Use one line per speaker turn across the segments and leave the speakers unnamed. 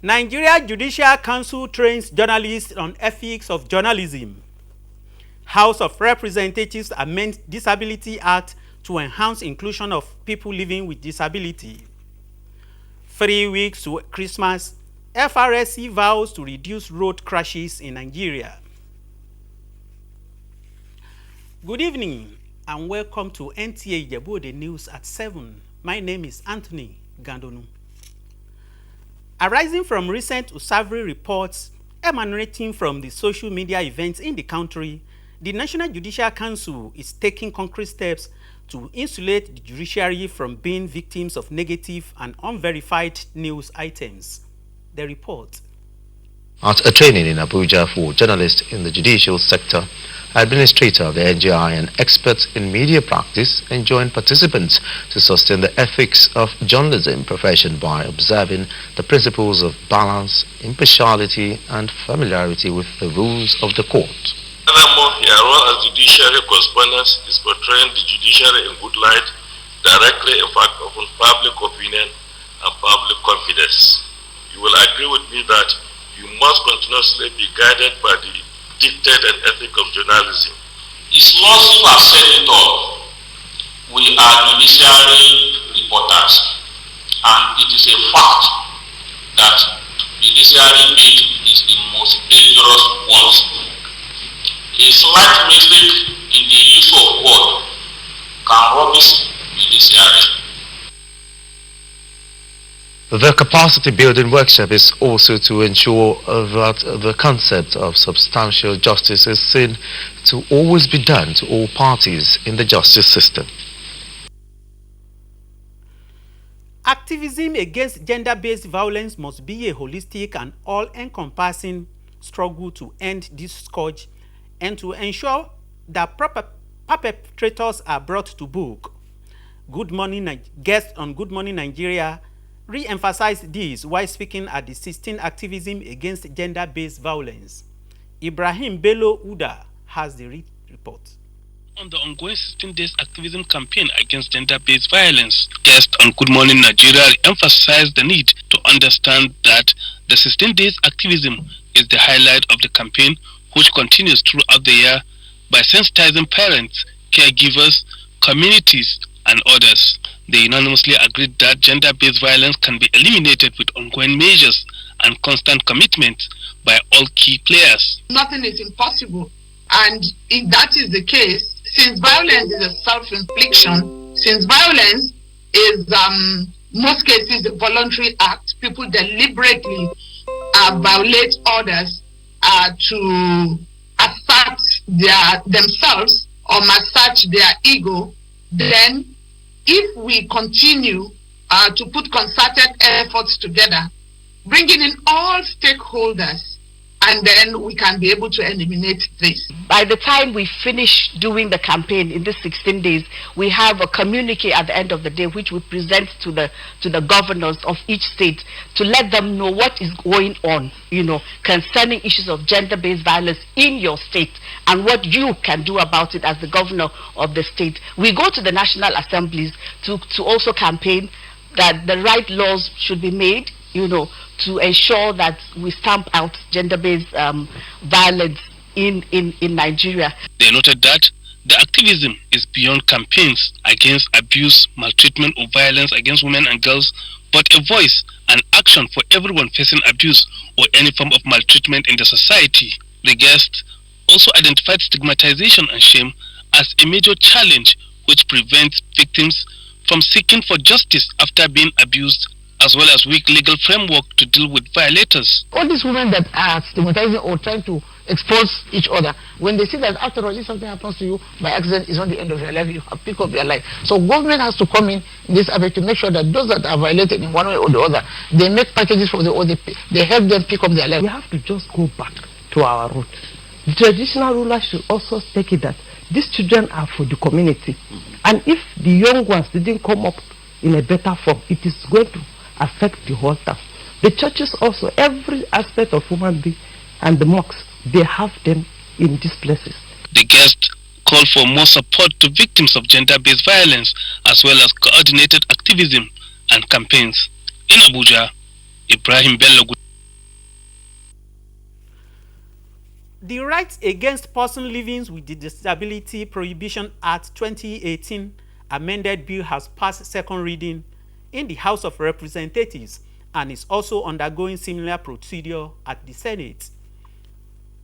Nigeria Judicial Council trains journalists on ethics of journalism. House of Representatives amend Disability Act to enhance inclusion of people living with disability. 3 weeks to Christmas, FRSC vows to reduce road crashes in Nigeria. Good evening and welcome to NTA Ijebu, the news at 7. My name is Anthony Gandonu. Arising from recent unsavory reports emanating from the social media events in the country, the National Judicial Council is taking concrete steps to insulate the judiciary from being victims of negative and unverified news items. The report.
At a training in Abuja for journalists in the judicial sector, administrator of the NJI and experts in media practice enjoined participants to sustain the ethics of journalism profession by observing the principles of balance, impartiality and familiarity with the rules of the court.
Furthermore, your role as judiciary correspondents is portraying the judiciary in good light, directly impact upon public opinion and public confidence. You will agree with me that you must continuously be guided by the dictate and ethic of journalism.
It's Lordship has said it all. We are judiciary reporters, and it is a fact that judiciary beat is the most dangerous one. A slight mistake in the use of word can rubbish judiciary.
The capacity building workshop is also to ensure that the concept of substantial justice is seen to always be done to all parties in the justice system.
Activism against gender-based violence must be a holistic and all-encompassing struggle to end this scourge and to ensure that perpetrators are brought to book. Good Morning guest on Good Morning Nigeria re-emphasized this while speaking at the 16th Activism Against Gender-Based Violence. Ibrahim Bello Uda has the report.
On the ongoing 16 days activism campaign against gender-based violence, guests on Good Morning Nigeria emphasized the need to understand that the 16 days activism is the highlight of the campaign, which continues throughout the year by sensitizing parents, caregivers, communities, and others. They unanimously agreed that gender-based violence can be eliminated with ongoing measures and constant commitment by all key players.
Nothing is impossible, and if that is the case, since violence is a self-infliction, since violence is most cases a voluntary act, people deliberately violate others to assert themselves or massage their ego, then if we continue to put concerted efforts together, bringing in all stakeholders, and then we can be able to eliminate this.
By the time we finish doing the campaign in these 16 days, we have a communique at the end of the day which we present to the governors of each state to let them know what is going on, concerning issues of gender-based violence in your state and what you can do about it as the governor of the state. We go to the national assemblies to also campaign that the right laws should be made, to ensure that we stamp out gender-based violence in Nigeria.
They noted that the activism is beyond campaigns against abuse, maltreatment or violence against women and girls, but a voice and action for everyone facing abuse or any form of maltreatment in the society. The guest also identified stigmatization and shame as a major challenge which prevents victims from seeking for justice after being abused, as well as weak legal framework to deal with violators.
All these women that are stigmatizing or trying to expose each other, when they see that after all, if something happens to you by accident, it's not the end of your life, you have pick up your life. So government has to come in this effort to make sure that those that are violated in one way or the other, they make packages for they help them pick up their life.
We have to just go back to our roots. The traditional rulers should also take it that these children are for the community. And if the young ones didn't come up in a better form, it is going to affect the whole town. The churches also, every aspect of human being, and the mosques, they have them in these places.
The guest called for more support to victims of gender-based violence, as well as coordinated activism and campaigns. In Abuja, Ibrahim Bello.
The Rights Against Person Living with Disability Prohibition Act 2018 amended bill has passed second reading in the House of Representatives and is also undergoing similar procedure at the Senate.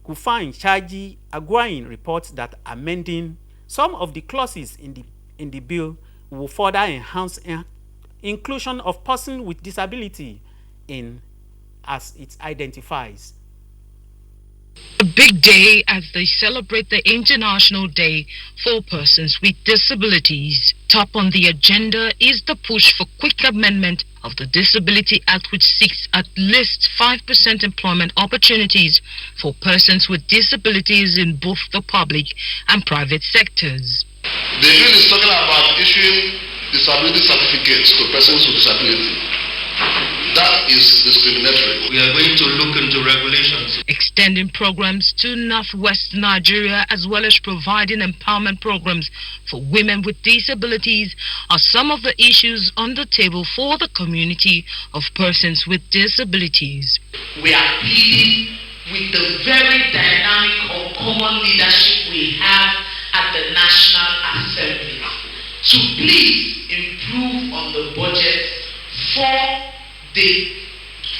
Kufan Chaji Aguain reports that amending some of the clauses in the bill will further enhance inclusion of persons with disability in as it identifies.
A big day as they celebrate the International Day for Persons with Disabilities. Top on the agenda is the push for quick amendment of the Disability Act, which seeks at least 5% employment opportunities for persons with disabilities in both the public and private sectors.
The bill is talking about issuing disability certificates to persons with disability. That is discriminatory. We are going to look into regulations.
Extending programs to Northwest Nigeria, as well as providing empowerment programs for women with disabilities, are some of the issues on the table for the community of persons with disabilities.
We are pleased with the very dynamic or common leadership we have at the National Assembly to please improve on the budget for the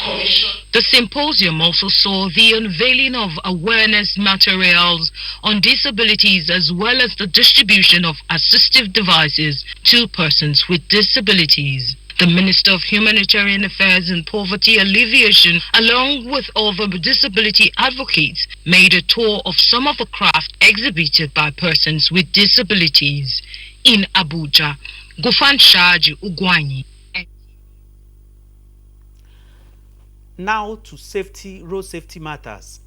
Commission.
The symposium also saw the unveiling of awareness materials on disabilities, as well as the distribution of assistive devices to persons with disabilities. The Minister of Humanitarian Affairs and Poverty Alleviation, along with other disability advocates, made a tour of some of the craft exhibited by persons with disabilities. In Abuja, Gufan Shaji Ugwanyi.
Now to road safety matters.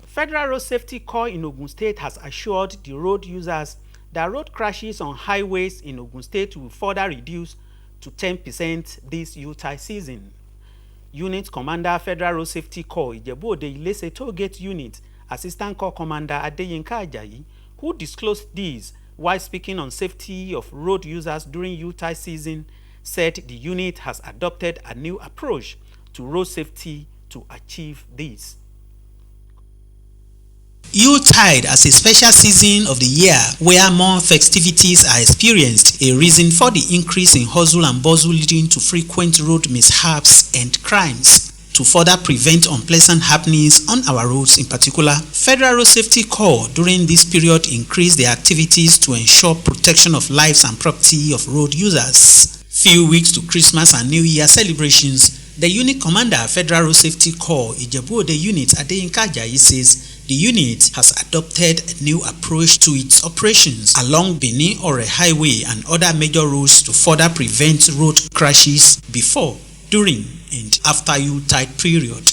Federal Road Safety Corps in Ogun State has assured the road users that road crashes on highways in Ogun State will further reduce to 10% this Utah season. Unit Commander, Federal Road Safety Corps, Ijebu Ilese Toll Gate Unit, Assistant Corps Commander Adeyinka Ajayi, who disclosed this while speaking on safety of road users during Utah season, said the unit has adopted a new approach to road safety to achieve this.
Yuletide as a special season of the year where more festivities are experienced, a reason for the increase in hustle and bustle leading to frequent road mishaps and crimes. To further prevent unpleasant happenings on our roads in particular, Federal Road Safety Corps during this period increased their activities to ensure protection of lives and property of road users. Few weeks to Christmas and New Year celebrations, the Unit Commander, Federal Road Safety Corps, Ijebu Unit Adeyinka Ajayi says the unit has adopted a new approach to its operations along Benin Ore Highway and other major roads to further prevent road crashes before, during, and after Yuletide period.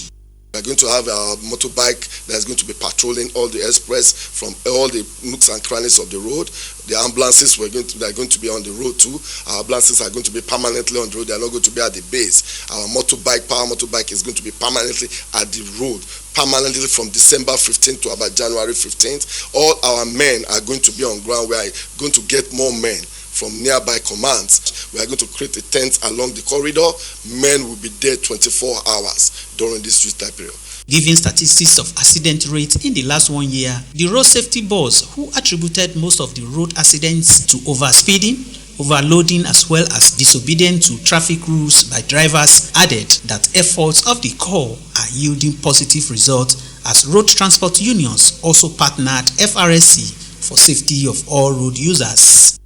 We are going to have our motorbike that is going to be patrolling all the express from all the nooks and crannies of the road. The ambulances they are going to be on the road too. Our ambulances are going to be permanently on the road. They are not going to be at the base. Our power motorbike is going to be permanently at the road, permanently from December 15th to about January 15th. All our men are going to be on ground. We are going to get more men from nearby commands. We are going to create a tent along the corridor. Men will be there 24 hours during this time period.
Giving statistics of accident rate in the last 1 year, the road safety boss, who attributed most of the road accidents to overspeeding, overloading, as well as disobedience to traffic rules by drivers, added that efforts of the Corps are yielding positive results as road transport unions also partnered FRSC for safety of all road users.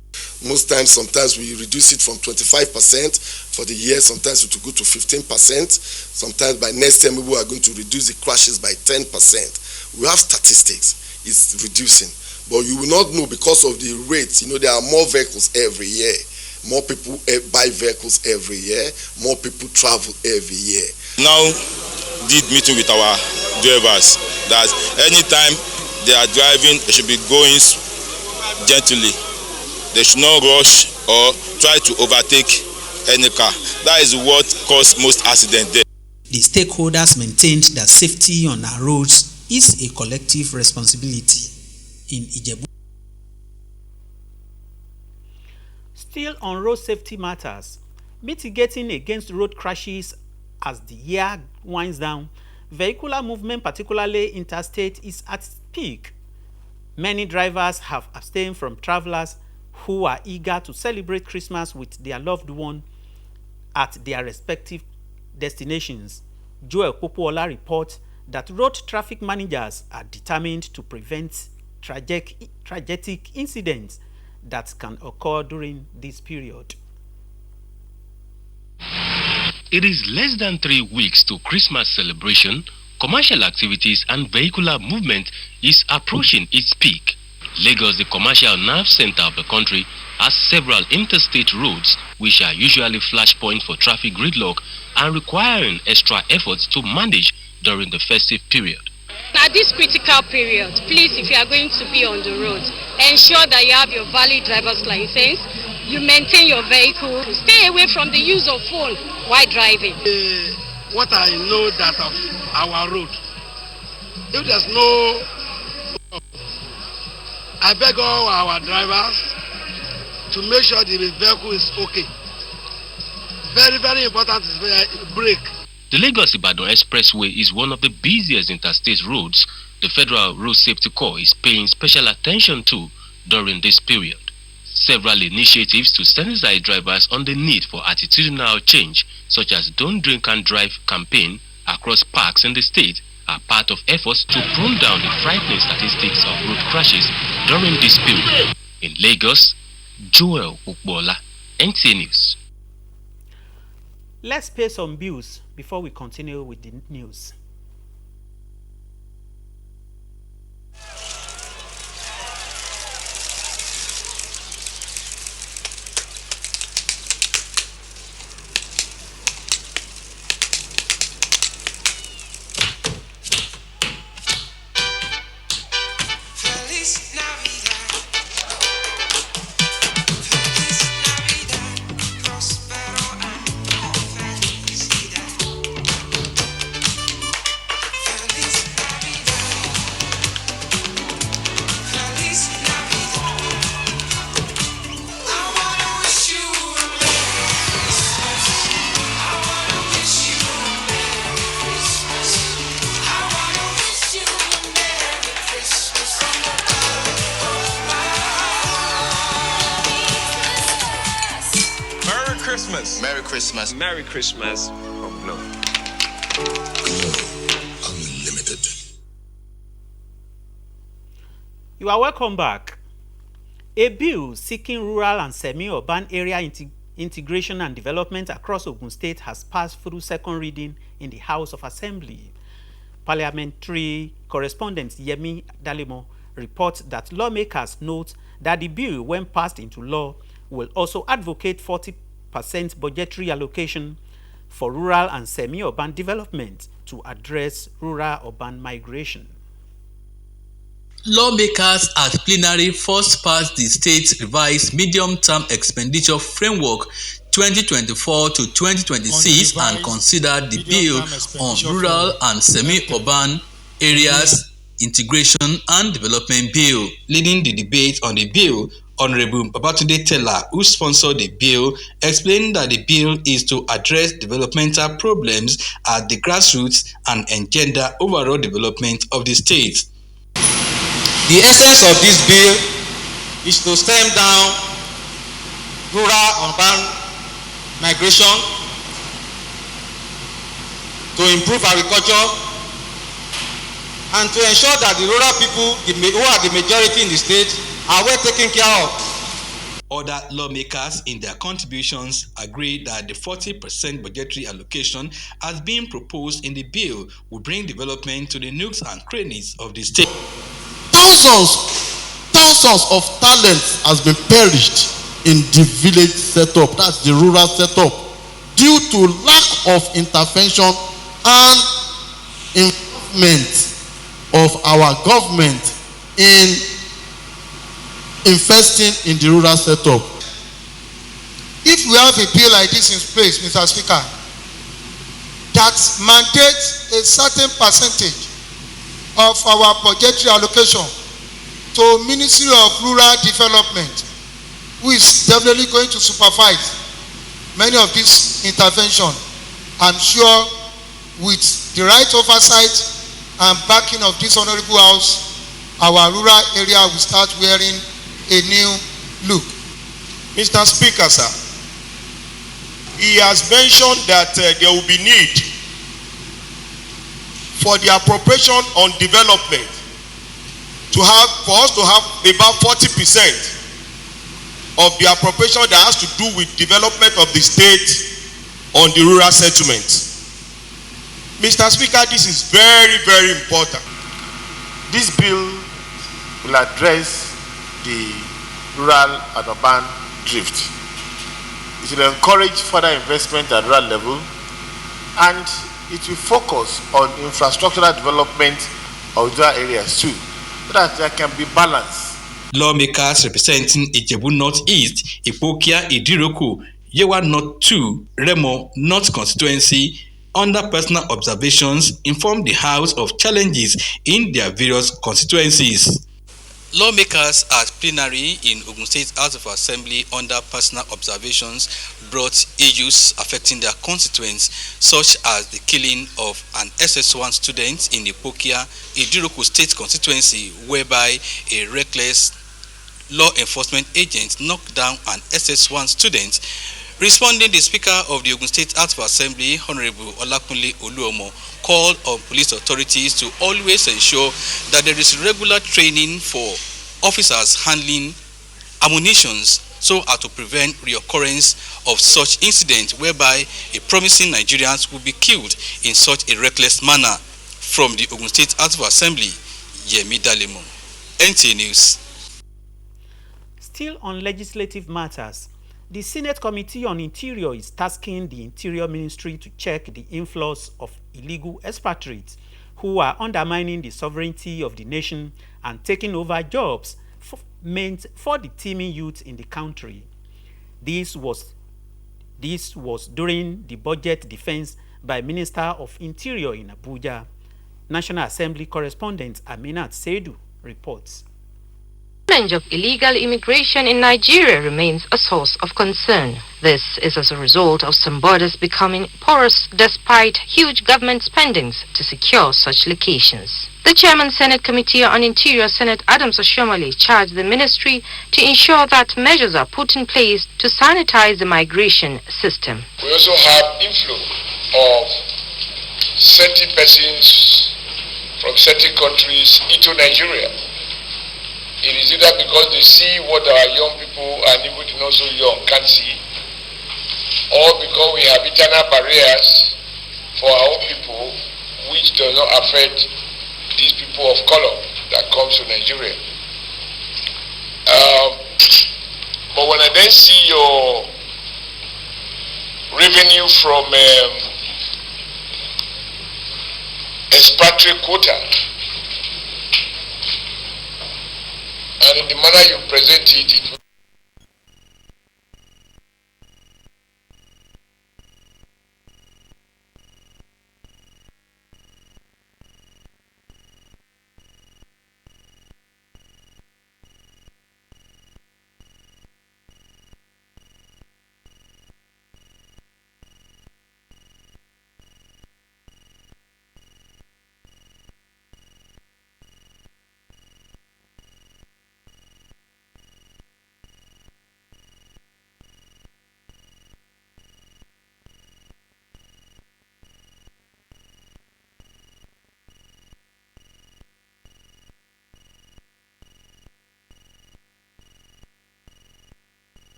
Most times, sometimes we reduce it from 25% for the year, sometimes it will go to 15%. Sometimes by next year, we are going to reduce the crashes by 10%. We have statistics, it's reducing. But you will not know because of the rates. There are more vehicles every year. More people buy vehicles every year. More people travel every year.
Now, did meeting with our drivers that anytime they are driving, they should be going gently. They should not rush or try to overtake any car. That is what causes most accidents there.
The stakeholders maintained that safety on our roads is a collective responsibility. In Ijebu.
Still on road safety matters, mitigating against road crashes as the year winds down, vehicular movement, particularly interstate, is at its peak. Many drivers have abstained from travelers who are eager to celebrate Christmas with their loved one at their respective destinations. Joel Popoola reports that road traffic managers are determined to prevent tragic incidents that can occur during this period.
It is less than 3 weeks to Christmas celebration. Commercial activities and vehicular movement is approaching its peak. Lagos, the commercial nerve center of the country, has several interstate roads which are usually flashpoints for traffic gridlock and requiring extra efforts to manage during the festive period.
At this critical period, please, if you are going to be on the road, ensure that you have your valid driver's license, you maintain your vehicle, stay away from the use of phone while driving.
What I know that of our road, if there's no, I beg all our drivers to make sure the vehicle is okay. Very, very important is brake.
The Lagos-Ibadan Expressway is one of the busiest interstate roads the Federal Road Safety Corps is paying special attention to during this period. Several initiatives to sensitize drivers on the need for attitudinal change, such as Don't Drink and Drive campaign across parks in the state, are part of efforts to bring down the frightening statistics of road crashes during this period. In Lagos, Joel Popoola, NTA News.
Let's pay some bills before we continue with the news.
Merry Christmas.
Merry Christmas from Glow.
Unlimited.
You are welcome back. A bill seeking rural and semi-urban area integration and development across Ogun State has passed through second reading in the House of Assembly. Parliamentary correspondent Yemi Dalemo reports that lawmakers note that the bill, when passed into law, will also advocate 40% budgetary allocation for rural and semi-urban development to address rural-urban migration.
Lawmakers at plenary first passed the state's revised medium-term expenditure framework 2024 to 2026 and considered the bill on rural and semi-urban areas integration and development bill. Leading the debate on the bill, Honorable Babatunde Tella, who sponsored the bill, explained that the bill is to address developmental problems at the grassroots and engender overall development of the state.
The essence of this bill is to stem down rural-urban migration, to improve agriculture, and to ensure that the rural people who are the majority in the state are well taken care of.
Other lawmakers in their contributions agree that the 40% budgetary allocation as being proposed in the bill will bring development to the nooks and crannies of the state.
Thousands of talents has been perished in the village setup, that's the rural setup, due to lack of intervention and involvement of our government in investing in the rural setup.
If we have a bill like this in place, Mr. Speaker, that mandates a certain percentage of our budgetary allocation to Ministry of Rural Development, who is definitely going to supervise many of these interventions, I'm sure with the right oversight and backing of this honorable house, our rural area will start wearing a new look.
Mr. Speaker, sir, he has mentioned that there will be need for the appropriation on development for us to have about 40% of the appropriation that has to do with development of the state on the rural settlements. Mr. Speaker, this is very, very important.
This bill will address the rural and urban drift. It will encourage further investment at rural level, and it will focus on infrastructural development of rural areas too, so that there can be balance.
Lawmakers representing Ijebu North-East, Ipokia, Idiroku, Yewa North 2, Remo North constituency, under personal observations, informed the House of challenges in their various constituencies. Lawmakers at plenary in Ogun State House of Assembly under personal observations brought issues affecting their constituents, such as the killing of an SS1 student in Ipokia, Idiroku State constituency, whereby a reckless law enforcement agent knocked down an SS1 student. Responding, the Speaker of the Ogun State House of Assembly, Honorable Olakunle Oluomo, called on police authorities to always ensure that there is regular training for officers handling ammunitions so as to prevent reoccurrence of such incidents whereby a promising Nigerians will be killed in such a reckless manner. From the Ogun State House of Assembly, Yemi Dalemo, NTA News.
Still on legislative matters, the Senate Committee on Interior is tasking the Interior Ministry to check the influx of illegal expatriates who are undermining the sovereignty of the nation and taking over jobs meant for the teeming youth in the country. This was during the budget defense by Minister of Interior in Abuja. National Assembly correspondent Aminat Seidu reports.
The challenge of illegal immigration in Nigeria remains a source of concern. This is as a result of some borders becoming porous despite huge government spendings to secure such locations. The Chairman Senate Committee on Interior, Senate Adams Oshomole, charged the ministry to ensure that measures are put in place to sanitize the migration system.
We also have inflow of certain persons from certain countries into Nigeria. It is either because they see what our young people and even not so young can't see, or because we have internal barriers for our own people which does not affect these people of color that comes to Nigeria. But when I then see your revenue from expatriate quota, and in the manner you present it,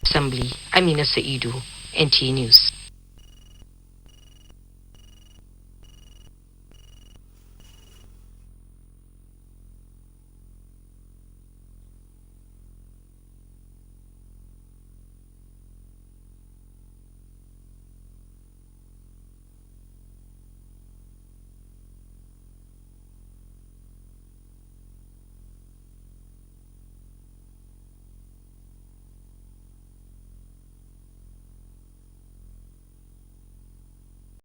Assembly, Amina Saidu, NTA News.